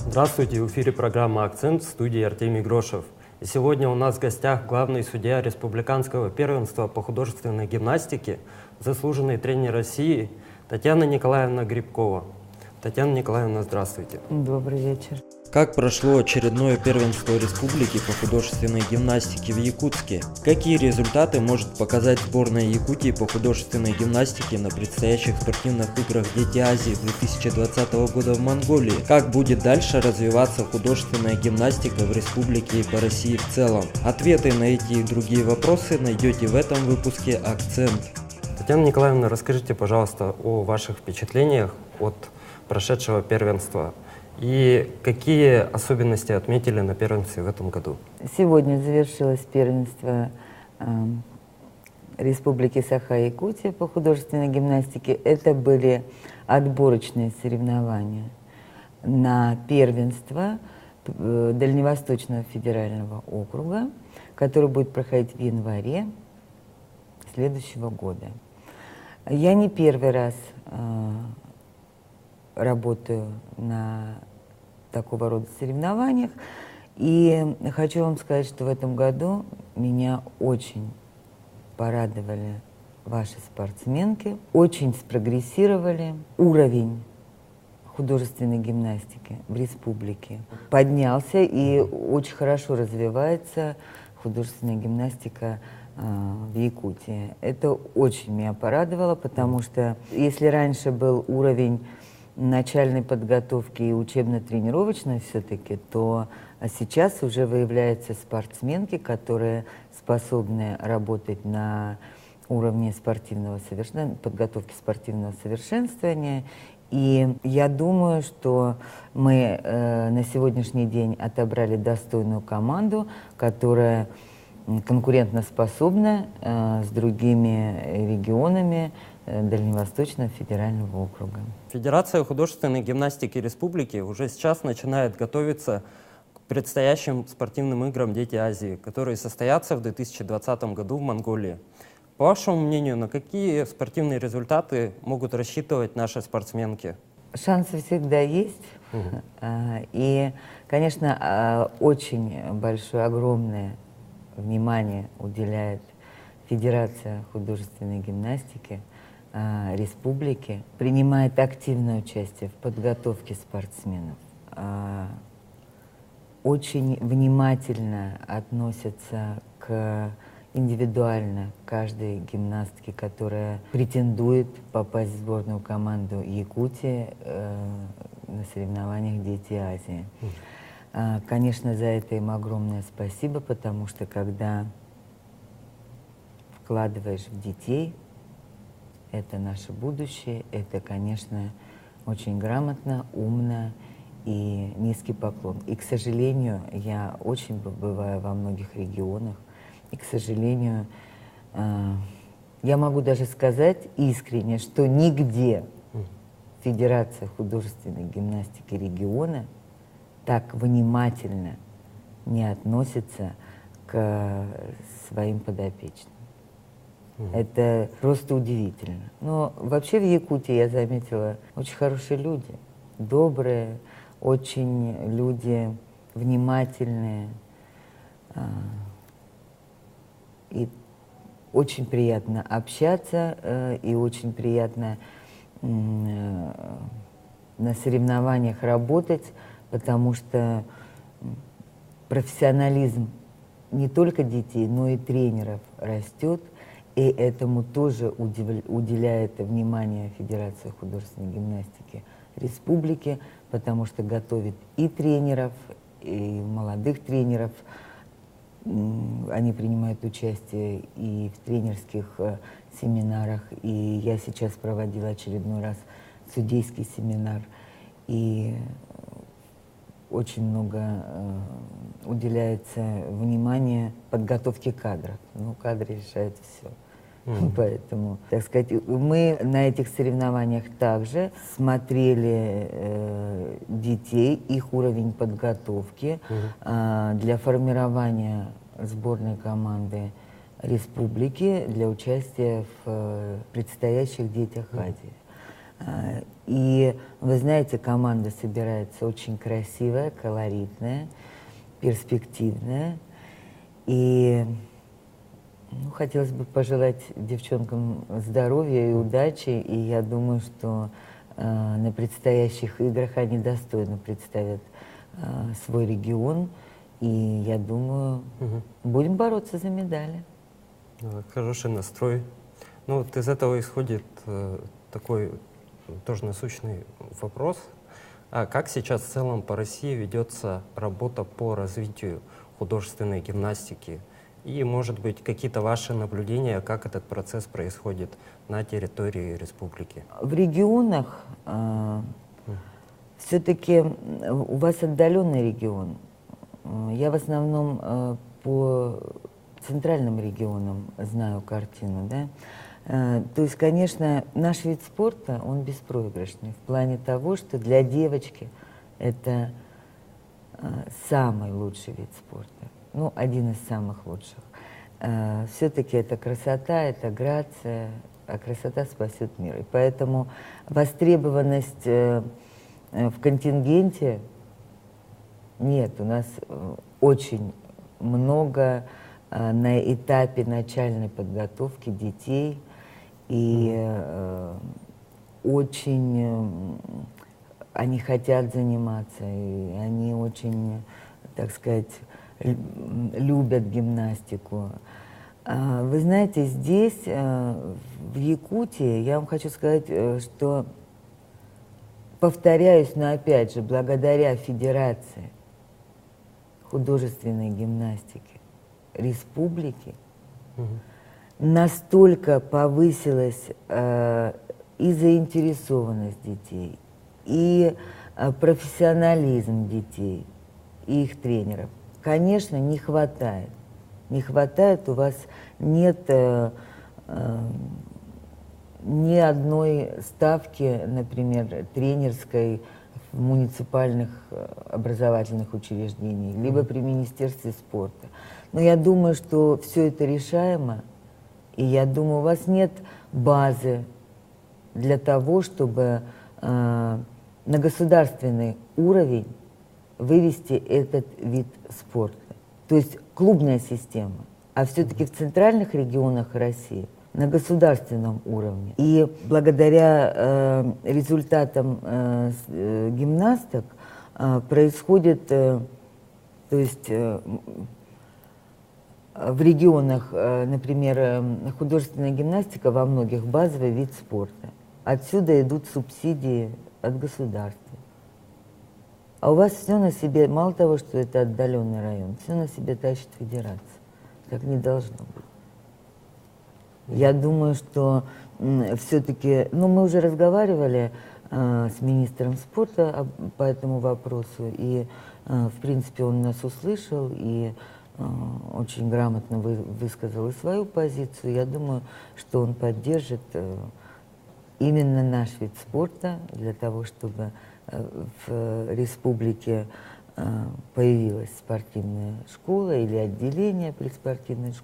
Здравствуйте, в эфире программа «Акцент», в студии Артемий Грошев. И сегодня у нас в гостях главный судья республиканского первенства по художественной гимнастике, заслуженный тренер России Татьяна Николаевна Грибкова. Татьяна Николаевна, здравствуйте. Добрый вечер. Как прошло очередное первенство республики по художественной гимнастике в Якутске? Какие результаты может показать сборная Якутии по художественной гимнастике на предстоящих спортивных играх «Дети Азии» 2020 года в Монголии? Как будет дальше развиваться художественная гимнастика в республике и по России в целом? Ответы на эти и другие вопросы найдете в этом выпуске «Акцент». Татьяна Николаевна, расскажите, пожалуйста, о ваших впечатлениях от прошедшего первенства. И какие особенности отметили на первенстве в этом году? Сегодня завершилось первенство Республики Саха-Якутия по художественной гимнастике. Это были отборочные соревнования на первенство Дальневосточного федерального округа, который будет проходить в январе следующего года. Я не первый раз работаю на такого рода соревнованиях. И хочу вам сказать, что в этом году меня очень порадовали ваши спортсменки, очень спрогрессировали. Уровень художественной гимнастики в республике поднялся, и очень хорошо развивается художественная гимнастика в Якутии. Это очень меня порадовало, потому что если раньше был уровень начальной подготовки и учебно-тренировочной все-таки, то сейчас уже выявляются спортсменки, которые способны работать на уровне подготовки спортивного совершенствования. И я думаю, что мы на сегодняшний день отобрали достойную команду, которая конкурентоспособна с другими регионами Дальневосточного федерального округа. Федерация художественной гимнастики республики уже сейчас начинает готовиться к предстоящим спортивным играм «Дети Азии», которые состоятся в 2020 году в Монголии. По вашему мнению, на какие спортивные результаты могут рассчитывать наши спортсменки? Шансы всегда есть. И, конечно, очень большое, огромное внимание уделяет Федерация художественной гимнастики республики, принимает активное участие в подготовке спортсменов, очень внимательно относится индивидуально к каждой гимнастке, которая претендует попасть в сборную команду Якутии на соревнованиях «Дети Азии». Конечно, за это им огромное спасибо, потому что когда вкладываешь в детей, это наше будущее, это, конечно, очень грамотно, умно и низкий поклон. И, к сожалению, я очень бываю во многих регионах, и, к сожалению, я могу даже сказать искренне, что нигде Федерация художественной гимнастики региона так внимательно не относится к своим подопечным. Это просто удивительно. Но вообще в Якутии я заметила очень хорошие люди, добрые, очень люди внимательные. И очень приятно общаться, и очень приятно на соревнованиях работать, потому что профессионализм не только детей, но и тренеров растет. И этому тоже уделяет внимание Федерация художественной гимнастики республики, потому что готовит и тренеров, и молодых тренеров. Они принимают участие и в тренерских семинарах. И я сейчас проводила очередной раз судейский семинар. И очень много уделяется внимания подготовке кадров. Ну, кадры решают все. Поэтому, так сказать, мы на этих соревнованиях также смотрели детей, их уровень подготовки для формирования сборной команды республики для участия в предстоящих детях Азии. И вы знаете, команда собирается очень красивая, колоритная, перспективная. И хотелось бы пожелать девчонкам здоровья и удачи. И я думаю, что на предстоящих играх они достойно представят свой регион. И я думаю, будем бороться за медали. Хороший настрой. Ну, вот из этого исходит такой тоже насущный вопрос. А как сейчас в целом по России ведется работа по развитию художественной гимнастики? И, может быть, какие-то ваши наблюдения, как этот процесс происходит на территории республики? В регионах все-таки у вас отдаленный регион. Я в основном по центральным регионам знаю картину, да. То есть, конечно, наш вид спорта, он беспроигрышный в плане того, что для девочки это самый лучший вид спорта, ну, один из самых лучших. Все-таки это красота, это грация, а красота спасет мир. И поэтому востребованность в контингенте нет, у нас очень много на этапе начальной подготовки детей, и очень они хотят заниматься, и они очень, так сказать, любят гимнастику. Вы знаете, здесь, в Якутии, я вам хочу сказать, что, повторяюсь, но опять же, благодаря Федерации художественной гимнастики республики, настолько повысилась и заинтересованность детей, и профессионализм детей, и их тренеров. Конечно, не хватает. Не хватает, у вас нет ни одной ставки, например, тренерской в муниципальных образовательных учреждениях, либо при Министерстве спорта. Но я думаю, что все это решаемо, и я думаю, у вас нет базы для того, чтобы на государственный уровень вывести этот вид спорта. То есть клубная система, а все-таки в центральных регионах России на государственном уровне. И благодаря результатам гимнасток происходит, то есть в регионах, например, художественная гимнастика во многих базовый вид спорта. Отсюда идут субсидии от государства. А у вас все на себе, мало того, что это отдаленный район, все на себе тащит федерация. Так не должно быть. Я думаю, что все-таки, ну, мы уже разговаривали с министром спорта по этому вопросу, и, в принципе, он нас услышал и очень грамотно высказал и свою позицию. Я думаю, что он поддержит именно наш вид спорта для того, чтобы в республике появилась спортивная школа или отделение при спортивной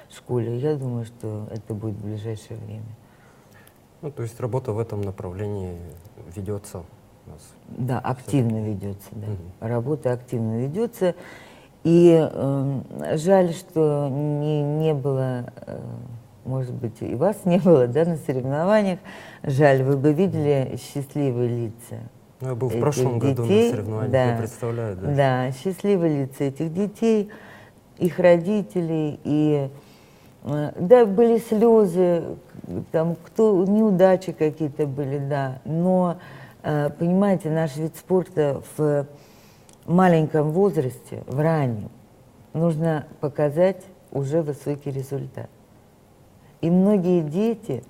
школе. Я думаю, что это будет в ближайшее время. Ну, то есть работа в этом направлении ведется у нас? Да, активно ведется. Да. Работа активно ведется. И жаль, что не было, может быть, и вас не было, да, на соревнованиях. Жаль, вы бы видели счастливые лица. Ну, я был в прошлом году на соревнованиях, да, я представляю. Да. Да, счастливые лица этих детей, их родителей. И да, были слезы, там, неудачи какие-то были, да. Но, понимаете, наш вид спорта в маленьком возрасте, в раннем, нужно показать уже высокий результат. И многие дети,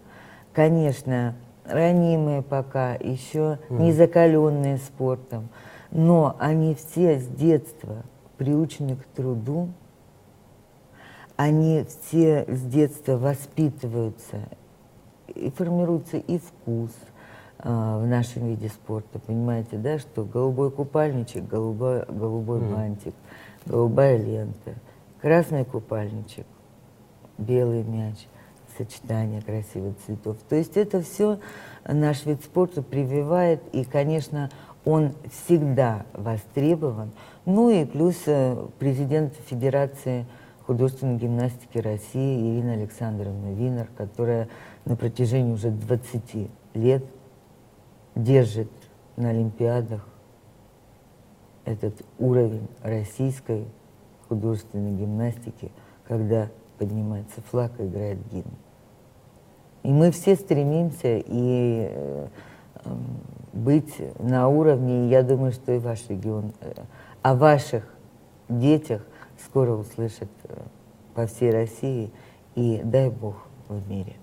конечно, ранимые пока, еще не закаленные спортом, но они все с детства приучены к труду, они все с детства воспитываются, и формируется и вкус в нашем виде спорта, понимаете, да, что голубой купальничек, голубой бантик, голубая лента, красный купальничек, белый мяч, сочетание красивых цветов. То есть это все наш вид спорта прививает, и, конечно, он всегда востребован. Ну и плюс президент Федерации художественной гимнастики России Ирина Александровна Винер, которая на протяжении уже 20 лет держит на Олимпиадах этот уровень российской художественной гимнастики, когда поднимается флаг и играет гимн. И мы все стремимся быть на уровне, и я думаю, что и ваш регион о ваших детях скоро услышат по всей России, и дай Бог в мире.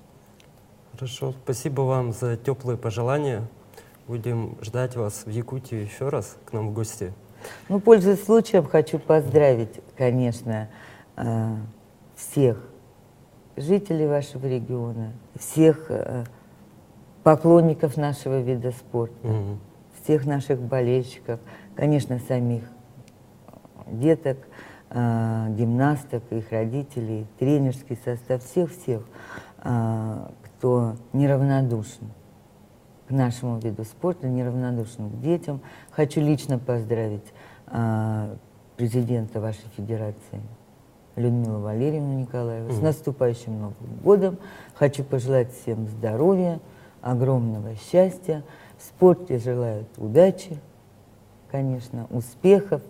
Хорошо, спасибо вам за теплые пожелания. Будем ждать вас в Якутии еще раз к нам в гости. Ну, пользуясь случаем, хочу поздравить, конечно, всех жителей вашего региона, всех поклонников нашего вида спорта, всех наших болельщиков, конечно, самих деток, гимнасток, их родителей, тренерский состав, всех-всех, кто неравнодушен к нашему виду спорта, неравнодушен к детям. Хочу лично поздравить президента вашей федерации Людмилу Валерьевну Николаеву с наступающим Новым годом. Хочу пожелать всем здоровья, огромного счастья. В спорте желают удачи, конечно, успехов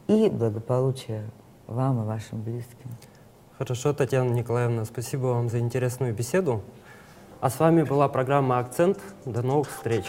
и благополучия вам и вашим близким. Хорошо, Татьяна Николаевна, спасибо вам за интересную беседу. А с вами была программа «Акцент». До новых встреч!